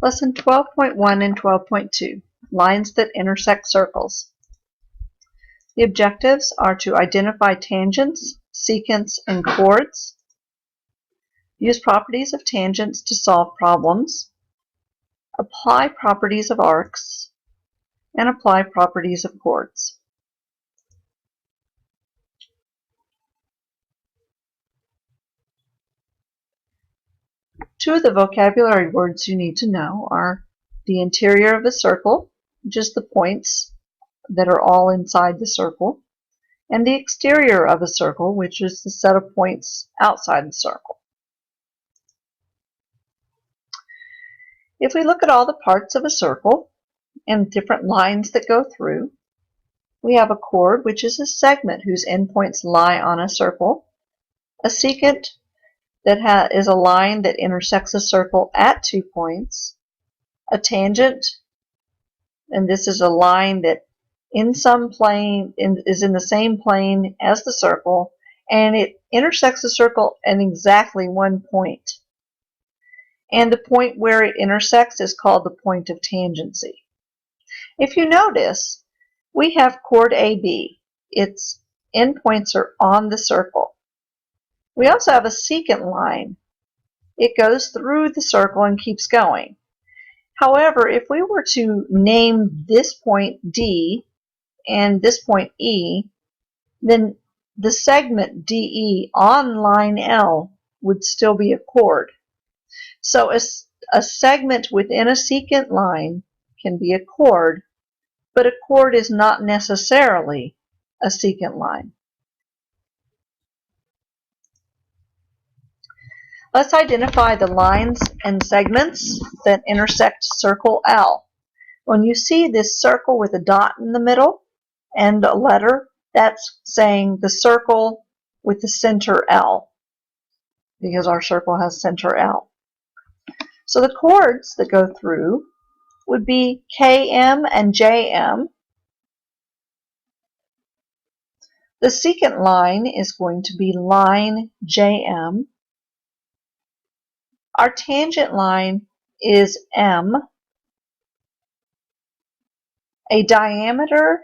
Lesson 12.1 and 12.2, Lines that Intersect Circles. The objectives are to identify tangents, secants, and chords, use properties of tangents to solve problems, apply properties of arcs, and apply properties of chords. Two of the vocabulary words you need to know are the interior of a circle, just the points that are all inside the circle, and the exterior of a circle, which is the set of points outside the circle. If we look at all the parts of a circle and different lines that go through, we have a chord, which is a segment whose endpoints lie on a circle, a secant that is a line that intersects a circle at 2 points, a tangent, and this is a line that in some plane is in the same plane as the circle, and it intersects the circle at exactly 1 point. And the point where it intersects is called the point of tangency. If you notice, we have chord AB. Its endpoints are on the circle. We also have a secant line. It goes through the circle and keeps going. However, if we were to name this point D and this point E, then the segment DE on line L would still be a chord. So a segment within a secant line can be a chord, but a chord is not necessarily a secant line. Let's identify the lines and segments that intersect circle L. When you see this circle with a dot in the middle and a letter, that's saying the circle with the center L, because our circle has center L. So the chords that go through would be KM and JM. The secant line is going to be line JM. Our tangent line is M. A diameter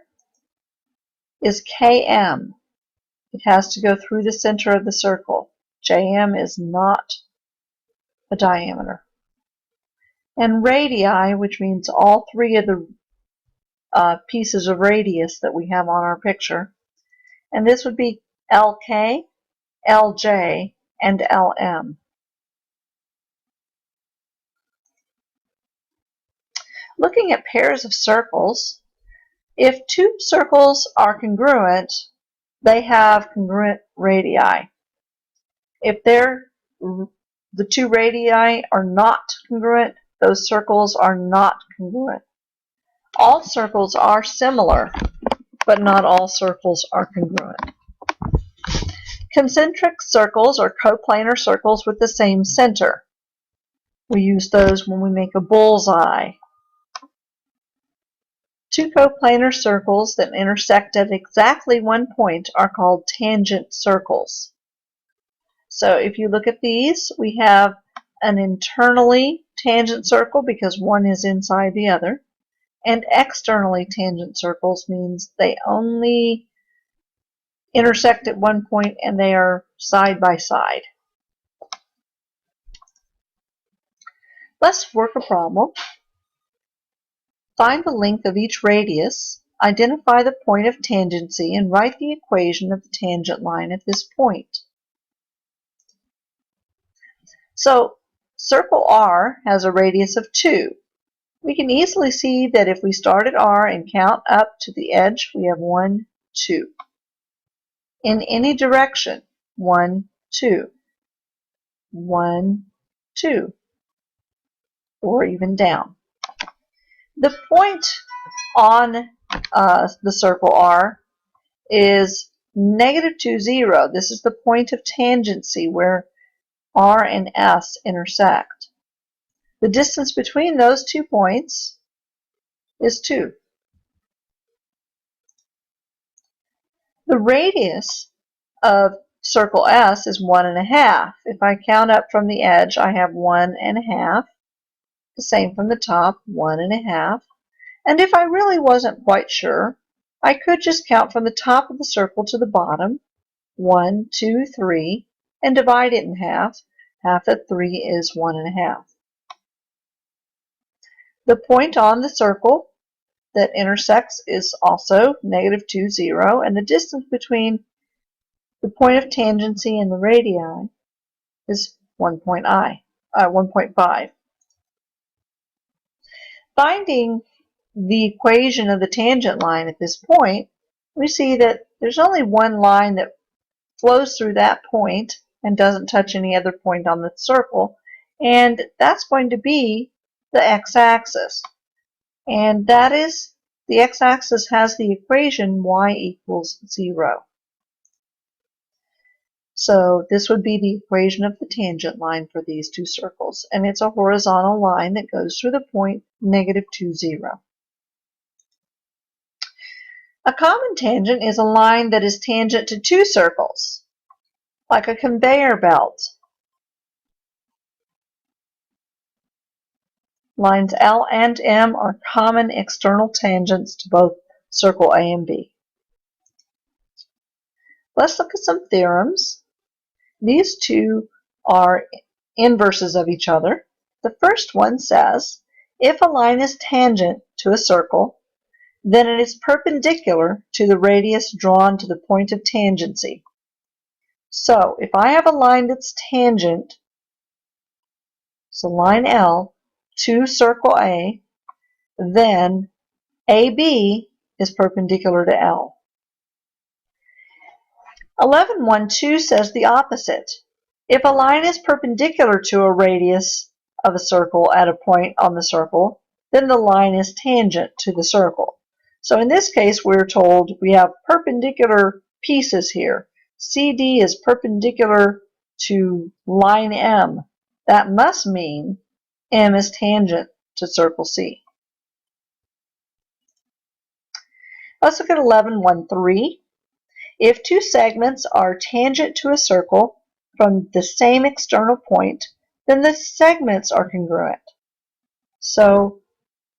is KM. It has to go through the center of the circle. JM is not a diameter. And radii, which means all three of the pieces of radius that we have on our picture, and this would be LK, LJ, and LM. Looking at pairs of circles, if two circles are congruent, they have congruent radii. If the two radii are not congruent, those circles are not congruent. All circles are similar, but not all circles are congruent. Concentric circles are coplanar circles with the same center. We use those when we make a bullseye. Two coplanar circles that intersect at exactly 1 point are called tangent circles. So if you look at these, we have an internally tangent circle because one is inside the other, and externally tangent circles means they only intersect at 1 point and they are side by side. Let's work a problem. Find the length of each radius, identify the point of tangency, and write the equation of the tangent line at this point. So, circle R has a radius of 2. We can easily see that if we start at R and count up to the edge, we have 1, 2. In any direction, 1, 2, 1, 2, or even down. The point on the circle R is -2, 0. This is the point of tangency where R and S intersect. The distance between those 2 points is 2. The radius of circle S is 1.5. If I count up from the edge, I have 1.5. The same from the top, 1.5. And if I really wasn't quite sure, I could just count from the top of the circle to the bottom, 1, 2, 3, and divide it in half. Half of 3 is 1.5. The point on the circle that intersects is also -2, 0, and the distance between the point of tangency and the radii is 1.5. Finding the equation of the tangent line at this point, we see that there's only one line that flows through that point and doesn't touch any other point on the circle, and that's going to be the x-axis. And that is, the x-axis has the equation y equals 0. So this would be the equation of the tangent line for these two circles, and it's a horizontal line that goes through the point -2, 0. A common tangent is a line that is tangent to two circles, like a conveyor belt. Lines L and M are common external tangents to both circle A and B. Let's look at some theorems. These two are inverses of each other. The first one says, if a line is tangent to a circle, then it is perpendicular to the radius drawn to the point of tangency. So if I have a line that's tangent, so line L, to circle A, then AB is perpendicular to L. 11.1.2 says the opposite. If a line is perpendicular to a radius of a circle at a point on the circle, then the line is tangent to the circle. So in this case, we're told we have perpendicular pieces here. CD is perpendicular to line M. That must mean M is tangent to circle C. Let's look at 11.1.3. If two segments are tangent to a circle from the same external point, then the segments are congruent. So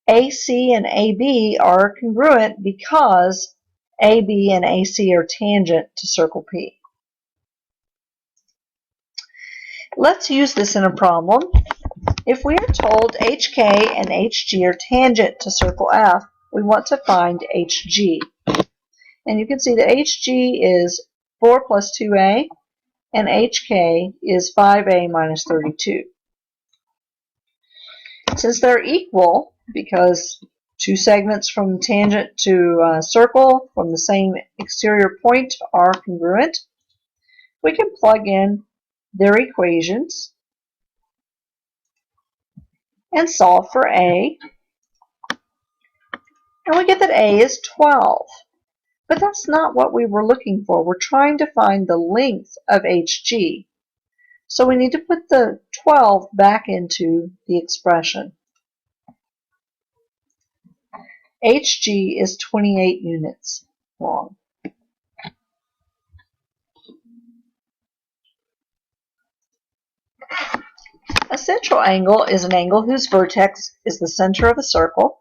AC and AB are congruent because AB and AC are tangent to circle P. Let's use this in a problem. If we are told HK and HG are tangent to circle F, we want to find HG. And you can see that HG is 4 plus 2A, and HK is 5A minus 32. Since they're equal, because two segments from tangent to circle from the same exterior point are congruent, we can plug in their equations and solve for A, and we get that A is 12. But that's not what we were looking for. We're trying to find the length of HG. So we need to put the 12 back into the expression. HG is 28 units long. A central angle is an angle whose vertex is the center of a circle.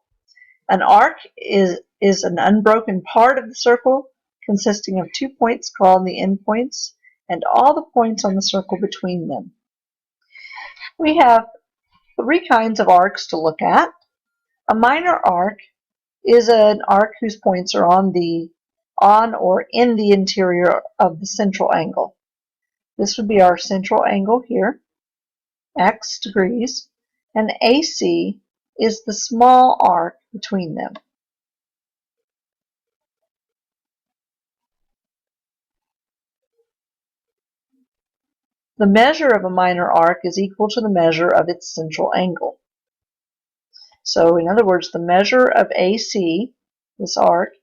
An arc is an unbroken part of the circle consisting of 2 points called the endpoints and all the points on the circle between them. We have 3 kinds of arcs to look at. A minor arc is an arc whose points are on or in the interior of the central angle. This would be our central angle here, x degrees, and AC is the small arc between them. The measure of a minor arc is equal to the measure of its central angle. So in other words, the measure of AC, this arc,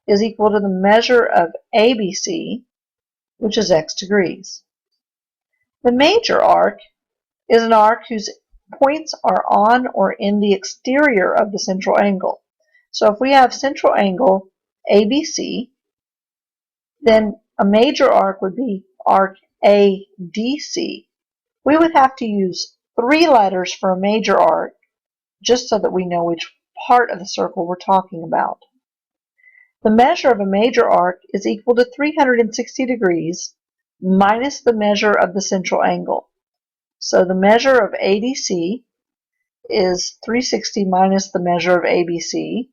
is equal to the measure of ABC, which is x degrees. The major arc is an arc whose points are on or in the exterior of the central angle. So if we have central angle ABC, then a major arc would be arc ADC. We would have to use 3 letters for a major arc just so that we know which part of the circle we're talking about. The measure of a major arc is equal to 360 degrees minus the measure of the central angle. So the measure of ADC is 360 minus the measure of ABC,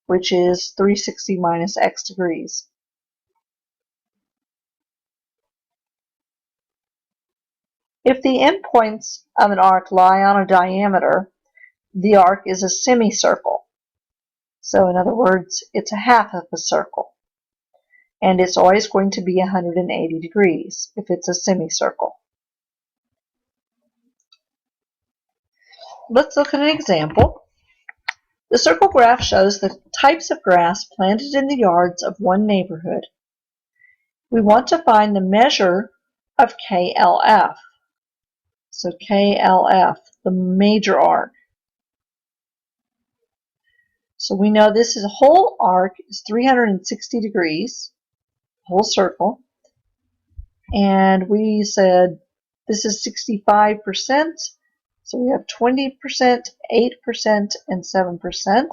which is 360 minus x degrees. If the endpoints of an arc lie on a diameter, the arc is a semicircle. So in other words, it's a half of a circle. And it's always going to be 180 degrees if it's a semicircle. Let's look at an example. The circle graph shows the types of grass planted in the yards of one neighborhood. We want to find the measure of KLF. So KLF, the major arc. So we know this is a whole arc is 360 degrees, whole circle. And we said this is 65%. So we have 20%, 8%, and 7%.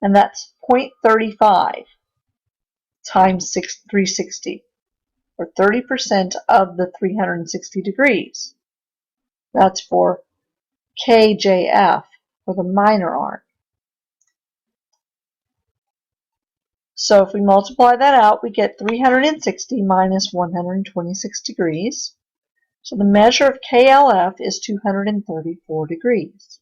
And that's 0.35 times 360, or 30% of the 360 degrees. That's for KJF, for the minor arc. So if we multiply that out, we get 360 minus 126 degrees. So the measure of KLF is 234 degrees.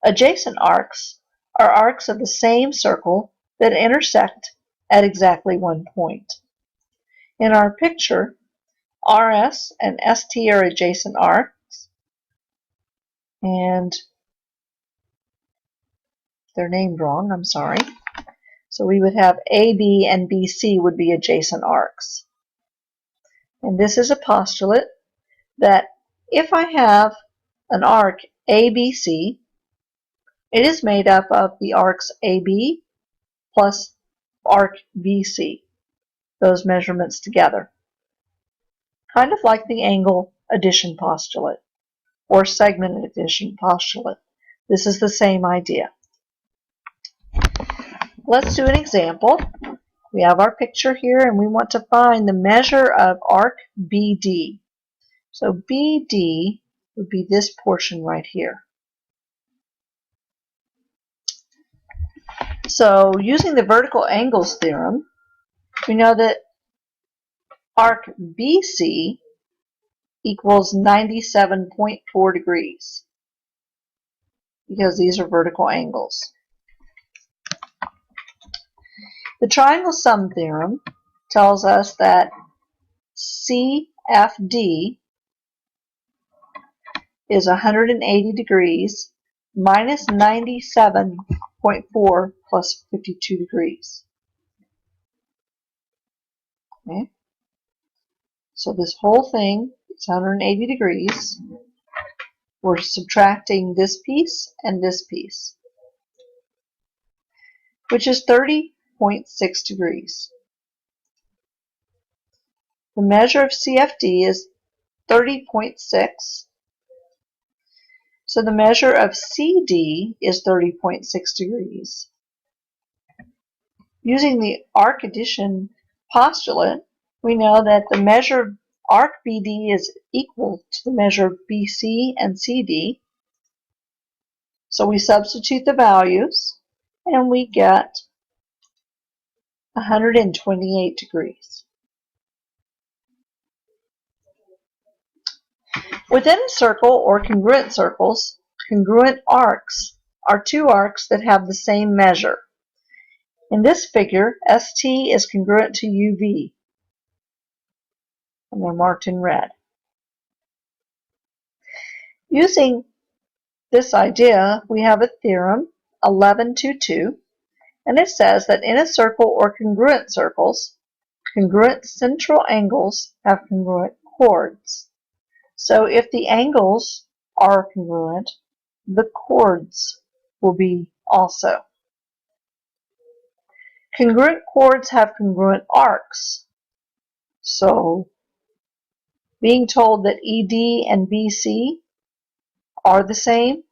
Adjacent arcs are arcs of the same circle that intersect at exactly one point. In our picture, RS and ST are adjacent arcs, and they're named wrong, I'm sorry. So we would have AB and BC would be adjacent arcs. And this is a postulate that if I have an arc ABC, it is made up of the arcs AB plus arc BC, those measurements together. Kind of like the angle addition postulate or segment addition postulate. This is the same idea. Let's do an example. We have our picture here and we want to find the measure of arc BD. So BD would be this portion right here. So using the vertical angles theorem, we know that arc BC equals 97.4 degrees because these are vertical angles. The triangle sum theorem tells us that CFD is 180 degrees minus 97.4 plus 52 degrees. Okay. So this whole thing is 180 degrees. We're subtracting this piece and this piece, which is 30.6 degrees. The measure of CFD is 30.6. So the measure of CD is 30.6 degrees. Using the arc addition postulate, we know that the measure of arc BD is equal to the measure of BC and CD. So we substitute the values and we get 128 degrees. Within a circle or congruent circles, congruent arcs are two arcs that have the same measure. In this figure, ST is congruent to UV, and they're marked in red. Using this idea, we have a theorem, 1122, and it says that in a circle or congruent circles, congruent central angles have congruent chords. So if the angles are congruent, the chords will be also. Congruent chords have congruent arcs. So being told that ED and BC are the same,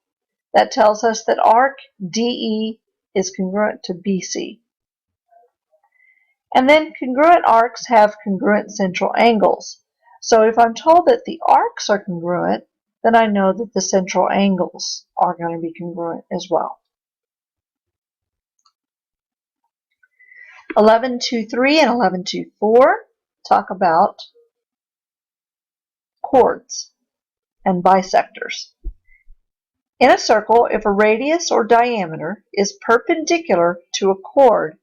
that tells us that arc DE is congruent to BC. And then congruent arcs have congruent central angles. So if I'm told that the arcs are congruent, then I know that the central angles are going to be congruent as well. 11.2.3 and 11.2.4 talk about chords and bisectors. In a circle, if a radius or diameter is perpendicular to a chord,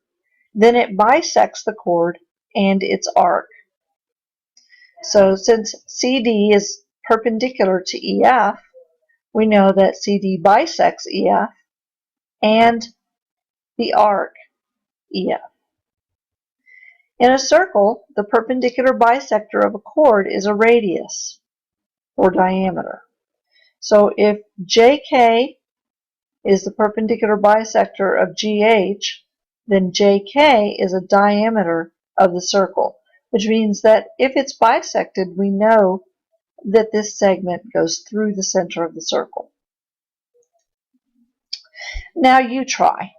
then it bisects the chord and its arc. So since CD is perpendicular to EF, we know that CD bisects EF and the arc EF. In a circle, the perpendicular bisector of a chord is a radius or diameter. So if JK is the perpendicular bisector of GH, then JK is a diameter of the circle, which means that if it's bisected, we know that this segment goes through the center of the circle. Now you try.